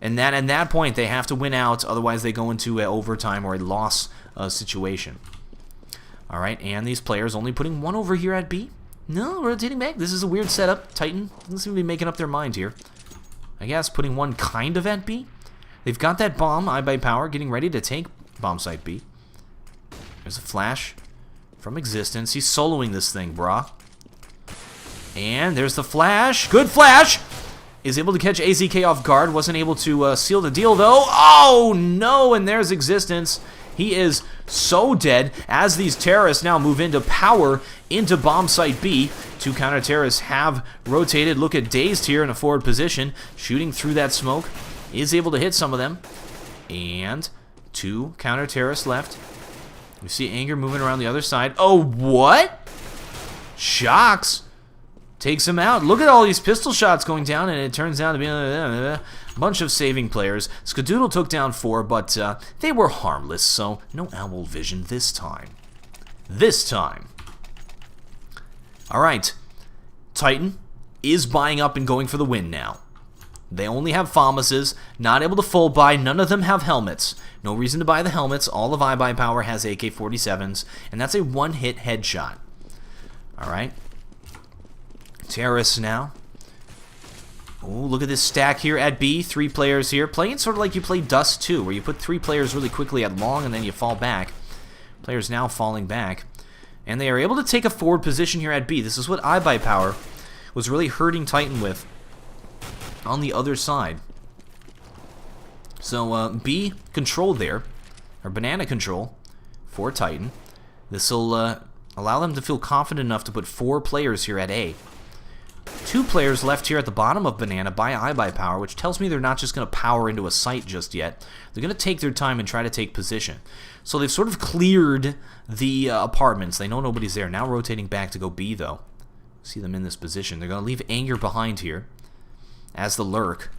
And that at that point they have to win out. Otherwise they go into an overtime or a loss situation. All right, and these players only putting 1 over here at B. No, rotating back. This is a weird setup. Titan doesn't seem to be making up their mind here. I guess putting 1 kind of at B. They've got that bomb, iBUYPOWER, getting ready to take bomb site B. There's a flash from Existence. He's soloing this thing, brah. And there's the flash. Good flash! Is able to catch AZK off guard. Wasn't able to seal the deal, though. Oh, no! And there's Existence. He is so dead as these terrorists now move into power into bomb site B. 2 counter-terrorists have rotated. Look at Dazed here in a forward position. Shooting through that smoke. Is able to hit some of them. And 2 counter-terrorists left. We see Anger moving around the other side. Oh, what? Shocks takes him out. Look at all these pistol shots going down, and it turns out to be a bunch of saving players. Skadoodle took down 4, but they were harmless, so no owl vision this time. this time. Alright, Titan is buying up and going for the win now. They only have FAMASes, not able to full buy, none of them have helmets. No reason to buy the helmets, all of iBUYPOWER has AK-47s, and that's a one-hit headshot. Alright. Terrorists now. Oh, look at this stack here at B, 3 players here. Playing sort of like you play Dust 2, where you put 3 players really quickly at long and then you fall back. Players now falling back. And they are able to take a forward position here at B. This is what iBUYPOWER was really hurting Titan with on the other side. So B control there, or banana control for Titan. This will allow them to feel confident enough to put 4 players here at A. 2 players left here at the bottom of banana by iBUYPOWER, which tells me they're not just going to power into a site just yet. They're going to take their time and try to take position. So they've sort of cleared the apartments. They know nobody's there. Now rotating back to go B, though. See them in this position. They're going to leave Anger behind here as the lurk.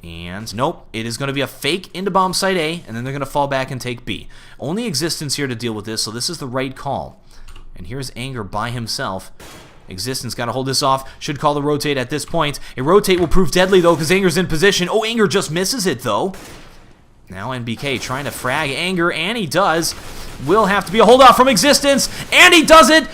And nope, it is going to be a fake into bomb site A, and then they're going to fall back and take B. Only Existence here to deal with this, so this is the right call. And here's Anger by himself. Existence got to hold this off. Should call the rotate at this point. A rotate will prove deadly, though, because Anger's in position. Oh, Anger just misses it, though. Now NBK trying to frag Anger, and he does. Will have to be a hold off from Existence, and he does it!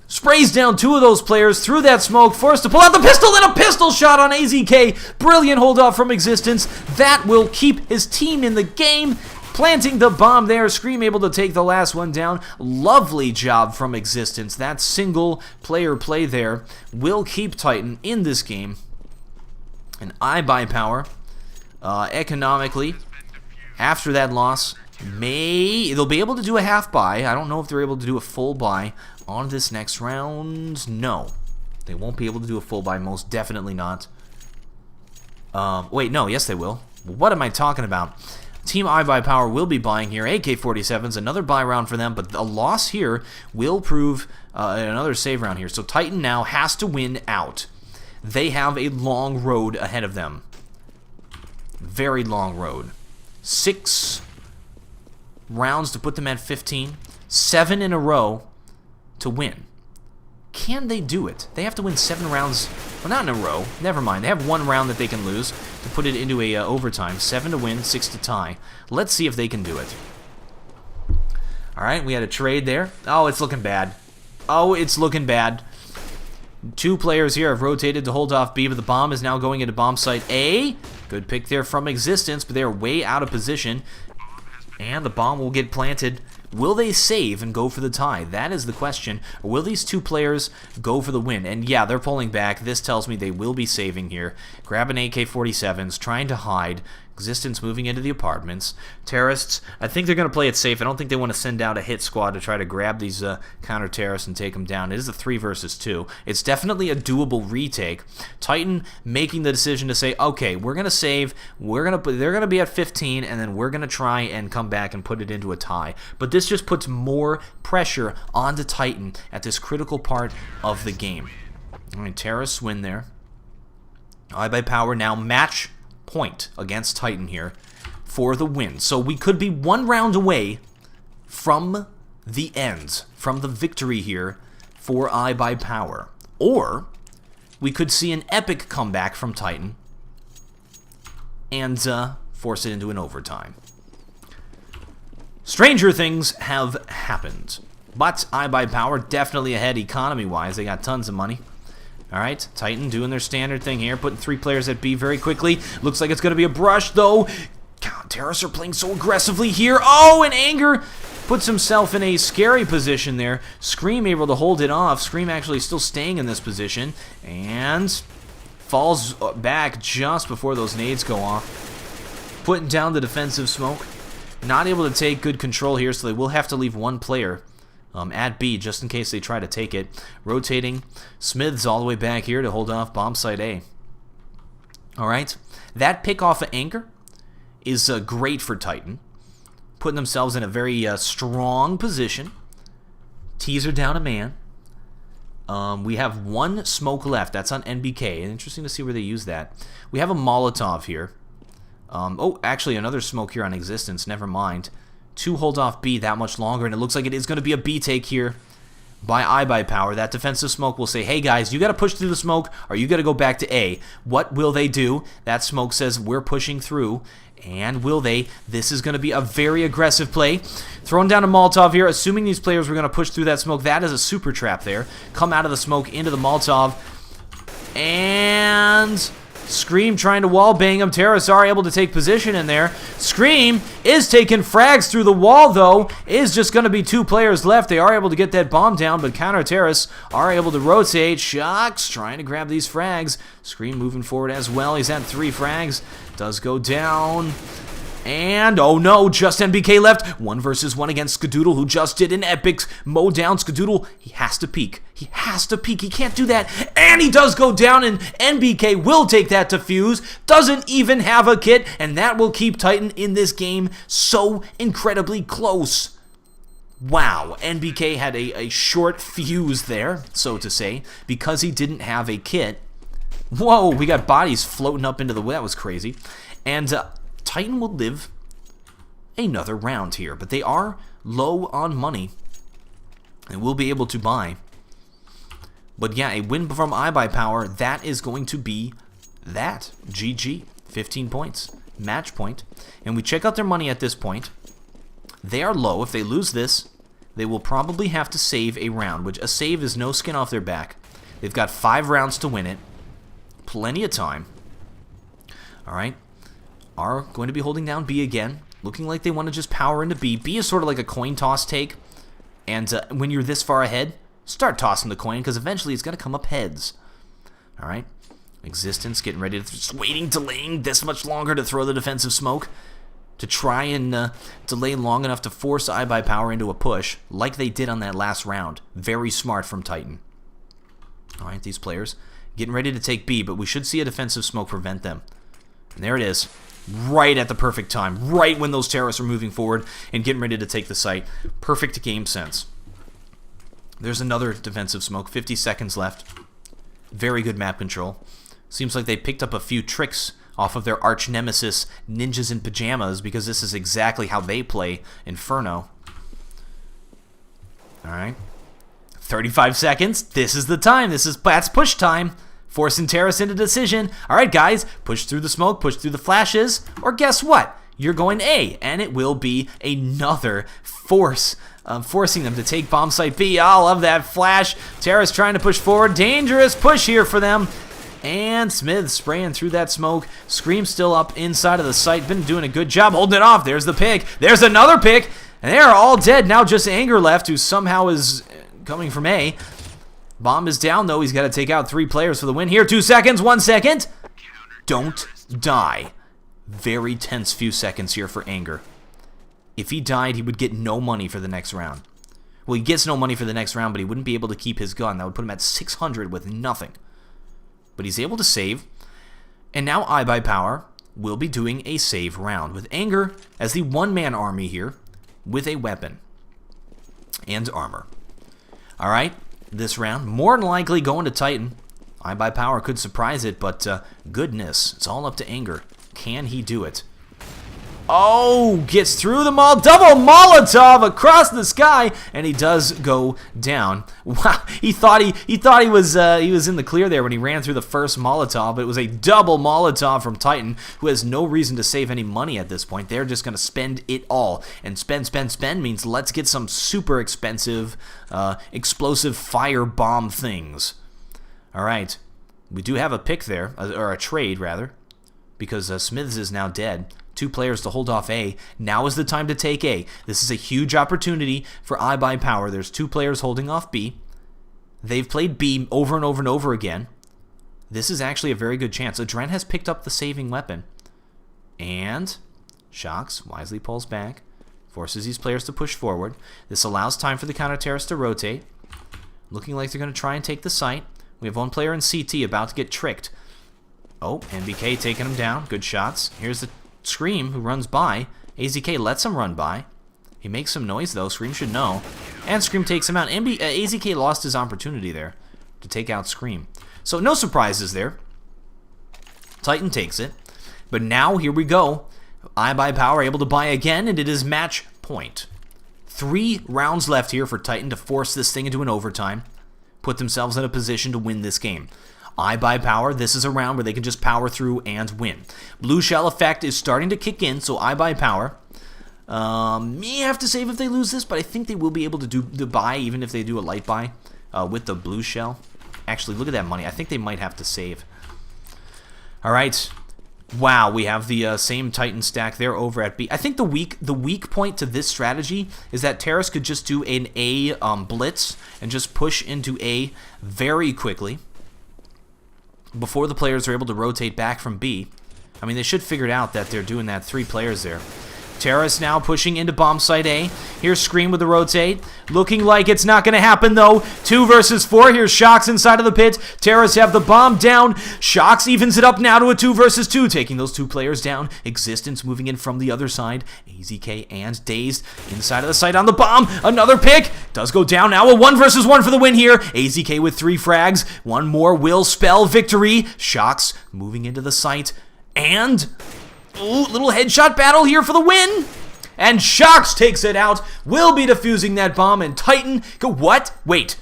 Sprays down 2 of those players through that smoke, forced to pull out the pistol, and a pistol shot on AZK. Brilliant hold off from Existence. That will keep his team in the game. Planting the bomb there. Scream able to take the last one down. Lovely job from Existence. That single player play there will keep Titan in this game. And iBUYPOWER, economically, after that loss, they'll be able to do a half buy. I don't know if they're able to do a full buy on this next round. No, they won't be able to do a full buy, most definitely not. Wait, no, yes they will. What am I talking about? Team iBUYPOWER will be buying here. AK-47s, another buy round for them, but a loss here will prove another save round here. So Titan now has to win out. They have a long road ahead of them. Very long road. 6 rounds to put them at 15. 7 in a row to win. Can they do it? They have to win 7 rounds. Well, not in a row. Never mind. They have 1 round that they can lose to put it into a overtime. 7 to win, 6 to tie. Let's see if they can do it. Alright, we had a trade there. Oh, it's looking bad. Oh, it's looking bad. 2 players here have rotated to hold off B, but the bomb is now going into bomb site A. Good pick there from Existence, but they're way out of position. And the bomb will get planted. Will they save and go for the tie? That is the question. Or will these 2 players go for the win? And yeah, they're pulling back. This tells me they will be saving here. Grabbing AK-47s, trying to hide. Existence moving into the apartments. Terrorists, I think they're going to play it safe. I don't think they want to send out a hit squad to try to grab these counter-terrorists and take them down. It is a 3 versus 2. It's definitely a doable retake. Titan making the decision to say, okay, we're going to save. They're going to be at 15, and then we're going to try and come back and put it into a tie. But this just puts more pressure onto Titan at this critical part of the game. All right, terrorists win there. iBUYPOWER now match point against Titan here for the win. So we could be 1 round away from the end, from the victory here for iBUYPOWER. Or we could see an epic comeback from Titan and force it into an overtime. Stranger things have happened. But iBUYPOWER definitely ahead economy-wise. They got tons of money. Alright, Titan doing their standard thing here, putting 3 players at B very quickly. Looks like it's going to be a brush, though. God, terrorists are playing so aggressively here. Oh, and Anger puts himself in a scary position there. Scream able to hold it off. Scream actually still staying in this position. And falls back just before those nades go off. Putting down the defensive smoke. Not able to take good control here, so they will have to leave 1 player at B, just in case they try to take it. Rotating Smiths all the way back here to hold off bomb site A. Alright, that pick off of Anger is great for Titan. Putting themselves in a very strong position. Teaser down a man. We have 1 smoke left. That's on NBK. Interesting to see where they use that. We have a Molotov here. Oh, actually another smoke here on Existence. Never mind. to hold off B that much longer, and it looks like it is going to be a B take here by iBUYPOWER. That defensive smoke will say, hey guys, you got to push through the smoke or you got to go back to A. What will they do? That smoke says we're pushing through. And will they? This is going to be a very aggressive play. Throwing down a Molotov here, assuming these players were going to push through that smoke. That is a super trap there. Come out of the smoke into the Molotov. And Scream trying to wall bang him. Terrace are able to take position in there. Scream is taking frags through the wall, though. Is just going to be 2 players left. They are able to get that bomb down, but Counter Terrace are able to rotate. Shocks trying to grab these frags. Scream moving forward as well. He's at 3 frags. Does go down. And, oh no, just NBK left. 1 versus 1 against Skadoodle, who just did an epic mow down. Skadoodle, he has to peek. He has to peek. He can't do that. And he does go down, and NBK will take that defuse. Doesn't even have a kit, and that will keep Titan in this game so incredibly close. Wow, NBK had a short fuse there, so to say, because he didn't have a kit. Whoa, we got bodies floating up into the... That was crazy. And Titan will live another round here, but they are low on money and will be able to buy. But yeah, a win from iBUYPOWER, that is going to be that. GG, 15 points, match point. And we check out their money at this point. They are low. If they lose this, they will probably have to save a round, which a save is no skin off their back. They've got 5 rounds to win it. Plenty of time. All right. Are going to be holding down B again. Looking like they want to just power into B. B is sort of like a coin toss take. And when you're this far ahead, start tossing the coin because eventually it's going to come up heads. All right. Existence getting ready to... Just waiting, delaying this much longer to throw the defensive smoke. To try and delay long enough to force iBUYPOWER into a push like they did on that last round. Very smart from Titan. All right, these players getting ready to take B, but we should see a defensive smoke prevent them. And there it is. Right at the perfect time. Right when those terrorists are moving forward and getting ready to take the site. Perfect game sense. There's another defensive smoke. 50 seconds left. Very good map control. Seems like they picked up a few tricks off of their arch nemesis, Ninjas in Pajamas, because this is exactly how they play Inferno. Alright. 35 seconds. This is the time. That's push time. Forcing Terrace into decision. Alright, guys. Push through the smoke. Push through the flashes. Or guess what? You're going A. And it will be another forcing them to take bomb site B. I love that flash. Terrace trying to push forward. Dangerous push here for them. And Smith spraying through that smoke. Scream still up inside of the site. Been doing a good job holding it off. There's the pick. There's another pick. And they are all dead. Now just Anger left, who somehow is coming from A. Bomb is down, though. He's got to take out 3 players for the win here. 2 seconds. 1 second. Don't die. Very tense few seconds here for Anger. If he died, he would get no money for the next round. Well, he gets no money for the next round, but he wouldn't be able to keep his gun. That would put him at 600 with nothing. But he's able to save. And now iBUYPOWER will be doing a save round with Anger as the one-man army here with a weapon and armor. All right, this round more than likely going to Titan. iBUYPOWER could surprise it, but goodness, it's all up to Anger. Can he do it? Oh, gets through them all. Double Molotov across the sky, and he does go down. Wow, he thought he was in the clear there when he ran through the first Molotov, but it was a double Molotov from Titan, who has no reason to save any money at this point. They're just going to spend it all, and spend means let's get some super expensive, explosive fire bomb things. All right, we do have a pick there, or a trade rather, because Smiths is now dead. 2 players to hold off A. Now is the time to take A. This is a huge opportunity for iBUYPOWER. There's 2 players holding off B. They've played B over and over and over again. This is actually a very good chance. Adren has picked up the saving weapon. And Shocks wisely pulls back. Forces these players to push forward. This allows time for the counter-terrorists to rotate. Looking like they're going to try and take the site. We have 1 player in CT about to get tricked. Oh, NBK taking him down. Good shots. Here's the Scream, who runs by. AZK lets him run by. He makes some noise, though. Scream should know. And Scream takes him out. AZK lost his opportunity there to take out Scream. So no surprises there. Titan takes it. But now, here we go. iBUYPOWER able to buy again, and it is match point. 3 rounds left here for Titan to force this thing into an overtime, put themselves in a position to win this game. iBUYPOWER, this is a round where they can just power through and win. Blue shell effect is starting to kick in, so iBUYPOWER may have to save if they lose this, but I think they will be able to do the buy even if they do a light buy with the blue shell. Actually, look at that money. I think they might have to save. All right. Wow, we have the same Titan stack there over at B. I think the weak point to this strategy is that Terrace could just do an A blitz and just push into A very quickly before the players are able to rotate back from B. I mean, they should figure it out that they're doing that. 3 players there. Terrace now pushing into bomb site A. Here's Scream with the rotate. Looking like it's not going to happen, though. 2 versus 4. Here's Shocks inside of the pit. Terrace have the bomb down. Shocks evens it up now to a 2 versus 2, taking those 2 players down. Existence moving in from the other side. AZK and Dazed inside of the site on the bomb. Another pick. Does go down now. A 1 versus 1 for the win here. AZK with 3 frags. 1 more will spell victory. Shocks moving into the site. And... ooh, little headshot battle here for the win. And Shocks takes it out. Will be defusing that bomb. And Titan... what? Wait.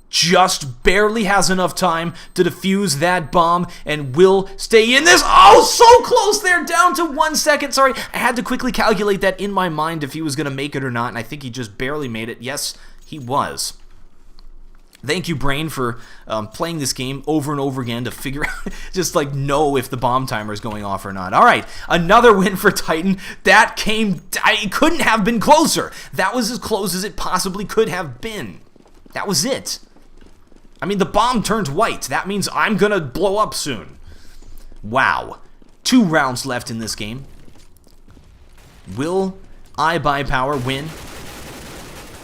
Just barely has enough time to defuse that bomb and will stay in this. Oh, so close there. Down to 1 second. Sorry, I had to quickly calculate that in my mind if he was going to make it or not. And I think he just barely made it. Yes, he was. Thank you, Brain, for playing this game over and over again to figure out, just like know if the bomb timer is going off or not. All right, another win for Titan. That came, it couldn't have been closer. That was as close as it possibly could have been. That was it. I mean, the bomb turned white. That means I'm going to blow up soon. Wow. 2 rounds left in this game. Will iBUYPOWER win?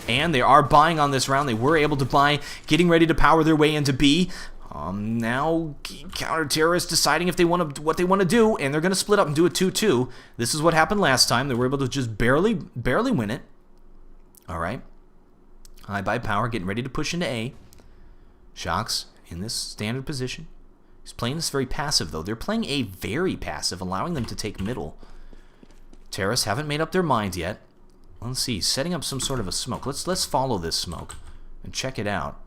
And they are buying on this round. They were able to buy, getting ready to power their way into B. Now, counter-terrorists deciding if they what they want to do, and they're going to split up and do a 2-2. This is what happened last time. They were able to just barely win it. All right. iBUYPOWER getting ready to push into A. Shocks in this standard position. He's playing this very passive, though. They're playing A very passive, allowing them to take middle. Terrace haven't made up their minds yet. Let's see, setting up some sort of a smoke. Let's follow this smoke and check it out.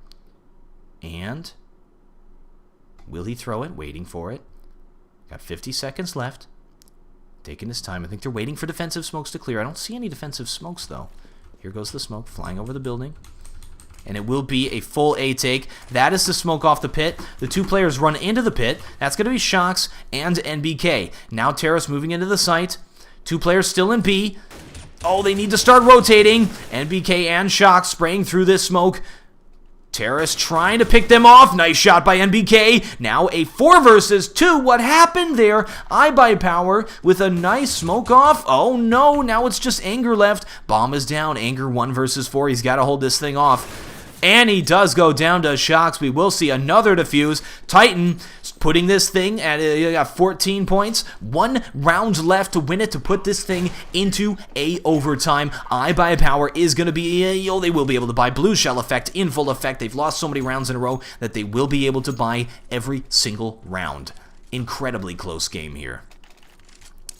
And will he throw it? Waiting for it. Got 50 seconds left. Taking his time. I think they're waiting for defensive smokes to clear. I don't see any defensive smokes, though. Here goes the smoke flying over the building. And it will be a full A take. That is the smoke off the pit. The 2 players run into the pit. That's going to be Shocks and NBK. Now Terrace moving into the site. 2 players still in B. Oh, they need to start rotating. NBK and Shocks spraying through this smoke. Terrace trying to pick them off. Nice shot by NBK. Now a 4 versus 2. What happened there? iBUYPOWER with a nice smoke off. Oh no, now it's just Anger left. Bomb is down. Anger 1 versus 4. He's got to hold this thing off. And he does go down to Shocks. We will see another defuse. Titan putting this thing at 14 points. 1 round left to win it, to put this thing into a overtime. iBUYPOWER is going to be, they will be able to buy blue shell effect in full effect. They've lost so many rounds in a row that they will be able to buy every single round. Incredibly close game here.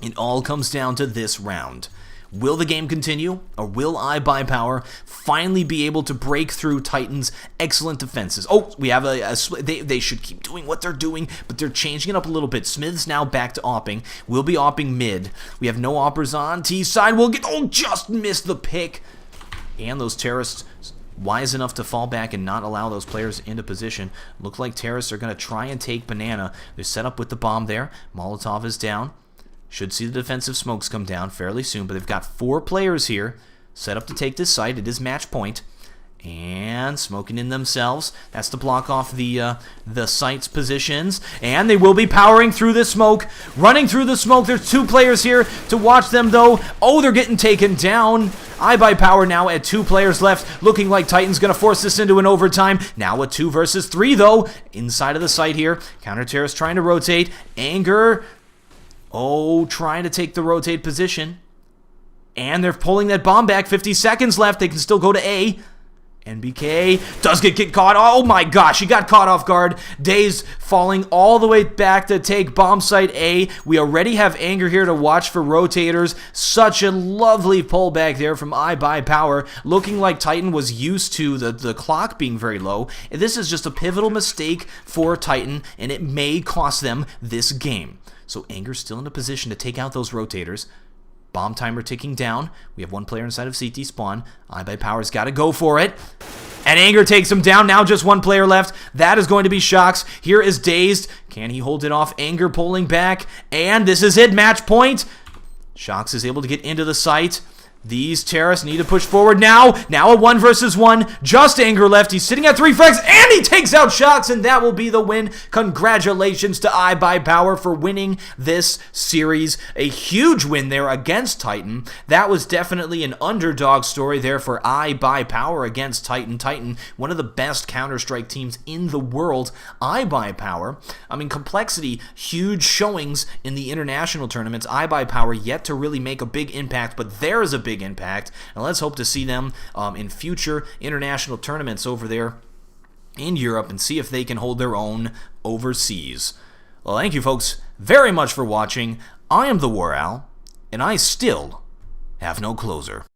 It all comes down to this round. Will the game continue, or will iBUYPOWER finally be able to break through Titan's excellent defenses? Oh, we have they should keep doing what they're doing, but they're changing it up a little bit. Smith's now back to opping. We'll be opping mid. We have no oppers on T side. We'll get, oh, just missed the pick. And those terrorists wise enough to fall back and not allow those players into position. Look like terrorists are going to try and take Banana. They're set up with the bomb there. Molotov is down. Should see the defensive smokes come down fairly soon, but they've got 4 players here set up to take this site. It is match point. And smoking in themselves. That's to block off the site's positions. And they will be powering through the smoke. Running through the smoke. There's 2 players here to watch them, though. Oh, they're getting taken down. iBUYPOWER now at 2 players left. Looking like Titan's going to force this into an overtime. Now a 2 versus 3, though. Inside of the site here. Counter-terrorist trying to rotate. Anger... oh, trying to take the rotate position. And they're pulling that bomb back. 50 seconds left. They can still go to A. NBK does get caught. Oh my gosh, he got caught off guard. Daze falling all the way back to take bomb site A. We already have Anger here to watch for rotators. Such a lovely pullback there from iBUYPOWER. Looking like Titan was used to the clock being very low. And this is just a pivotal mistake for Titan, and it may cost them this game. So Anger's still in a position to take out those rotators. Bomb timer ticking down. We have one player inside of CT spawn. iBUYPOWER's got to go for it. And Anger takes him down. Now just one player left. That is going to be Shox. Here is Dazed. Can he hold it off? Anger pulling back. And this is it. Match point. Shox is able to get into the site. These terrorists need to push forward now. Now a 1 versus 1. Just Anger left. He's sitting at 3 frags, and he takes out Shox, and that will be the win. Congratulations to iBUYPOWER for winning this series. A huge win there against Titan. That was definitely an underdog story there for iBUYPOWER against Titan. Titan, one of the best Counter-Strike teams in the world. iBUYPOWER, I mean, Complexity, huge showings in the international tournaments. iBUYPOWER yet to really make a big impact, but there is a big impact, and let's hope to see them in future international tournaments over there in Europe and see if they can hold their own overseas. Well, thank you folks very much for watching. I am TheWarOwl, and I still have no closer.